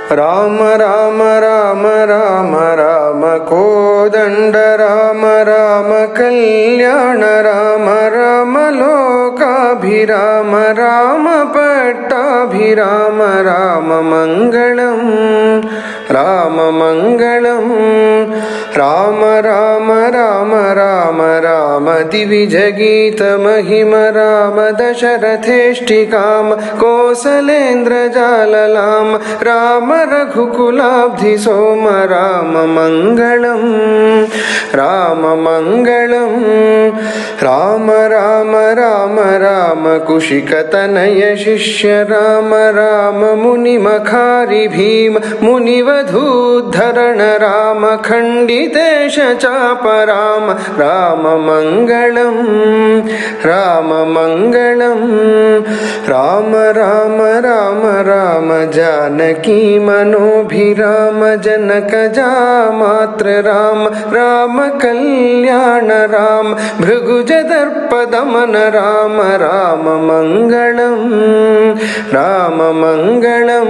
రామ రామ రామ రామ రామ కోదండ రామ రామ కళ్యాణ రామ రామ లోకాభిరామ రామ పట్టాభిరామ రామ మంగళం రామ మంగళం రామ రామ రామ రామ రామ దివిజగీత మహిమ రామ దశరథేష్టికామ కోసలేంద్రజాలలామ రామ రఘుకులాబ్ధి సోమ రామ మంగళం రామ మంగళం రామ రామ రామ రామ కుశికతనయ శిష్య రామ రామ మునిమఖారి భీమ మునివధూద్ధరణ రామ ఖండితేశ చాప రామ రామ మంగళం రామ మంగళం రామ రామ రామ రామ జానకీ మనోభిరామ జనక జామాత్ర రామ రామ కళ్యాణ రామ భృగుజదర్పదమన రామ రామ మంగళం రామ మంగళం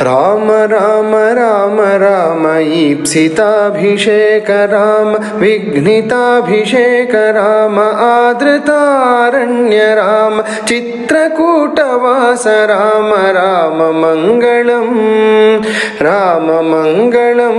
రామ రామ రామ రామ ఈప్సితాభిషేక రామ విఘ్నితాభిషేక రామ ఆదృతారణ్య రామ చిత్రకూటవాస రామ రామ మంగళం రామ మంగళం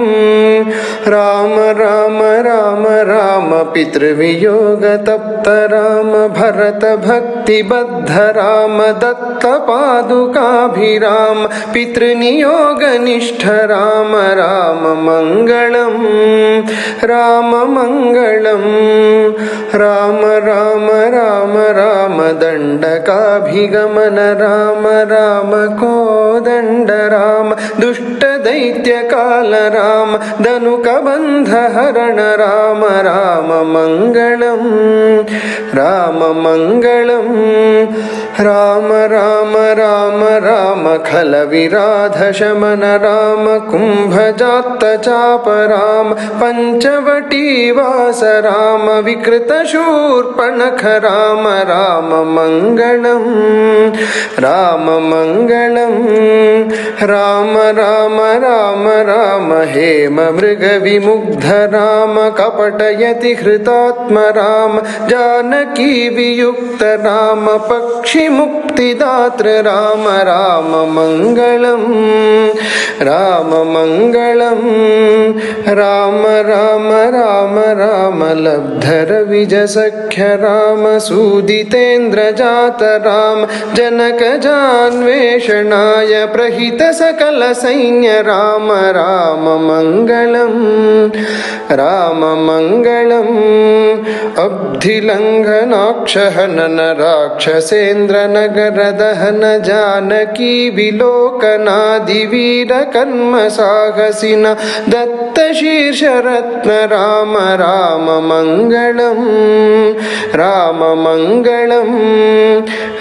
రామ రామ రామ రామ పితృవియోగ తప్త రామ భరత భక్తిబద్ధ రామ దత్త పాదుకాభిరామ పితృనియోగ నిష్ఠ రామ రామ మంగళం రామ మంగళం రామ రామ రామ రామ దండకాభిగమన రామ రామ కోదండ రామ దుష్ట దైత్య కాల రామ ధనుక బంధ హరణ రామ రామ మంగళం రామ మంగళం రామ రామ రామ రామ ఖల విరాధ శమన రామ కుంభజాత చాప రామ పంచవటీ వాస రామ వికృత శూర్పణఖ రామ రామ మంగళం రామ మంగళం రామ రామ రామ రామ హేమ మృగ విముగ్ధ రామ కపటయతి హృతాత్మ రామ జానకీ వియుక్త రామ పక్షి ముక్తిదాత్ర రామ రామ మంగళం రామ మంగళం రామ రామ రామ రామ లబ్ధర విజ సఖ్య రామ సూదితేంద్ర జాత రామ జనక జాన్వేషణాయ ప్రహిత సకల సైన్య రామ రామ మంగళం రామ మంగళం అబ్ధిలంఘనాక్షహనన రాక్షసేంద్ర నగర దహన జానకీ విలోకనాది వీర కర్మ సాహసిన దత్త శీర్షరత్న రామ రామ మంగళం రామ మంగళం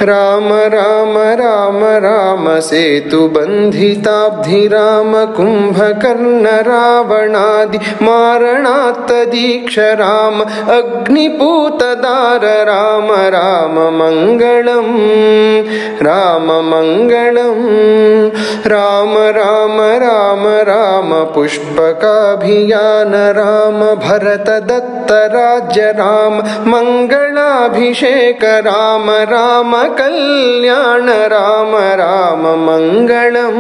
రామ రామ రామ రామ సేతు బంధితాబ్ధి రామ కుంభకర్ణ రావణాది మారణాత్త దీక్ష రామ అగ్నిపూతదార రామ రామ మంగళం రామ మంగళం రామ రామ రామ రామ పుష్పకాభియాన రామ భరత దత్త రాజ్య రామ మంగళాభిషేక రామ రామ కళ్యాణ రామ రామ మంగళం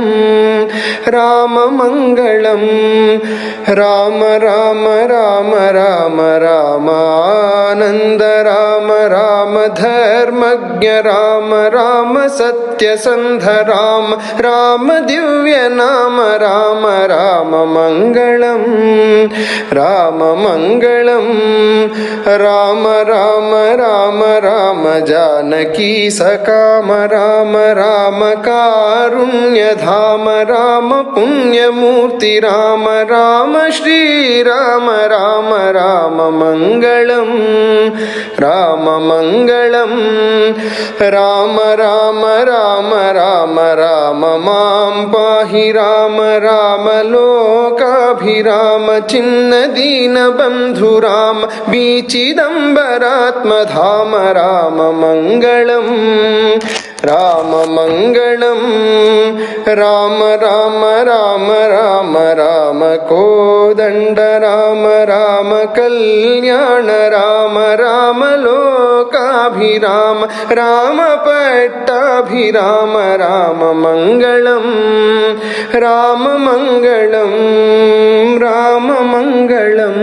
రామ మంగళం రామ రామ రామ రామ రామ ఆనంద రామ రామ ధర్మజ్ఞ రామ రామ సత్యసంధ రామ రామ దివ్య నామ రామ రామ మంగళం రామ మంగళం రామ రామ రామ రామ జానకీ సకామ రామ రామ కారుణ్యధామ రామ పుణ్యమూర్తి రామ రామ శ్రీరామ రామ రామ మంగళం రామ మంగళం రామ రామ రామ రామ రామ మాం పాహి రామ రామ లోకాభిరామ చిన్న దీన బంధు రామ బీచిదంబరాత్మధామ రామ మంగళం రామమంగళం రామ రామ రామ రామ రామ కోదండ రామ రామ కళ్యాణ రామ రామ లోకాభిరామ రామ పట్టాభిరామ రామమంగళం రామమంగళం రామమంగళం.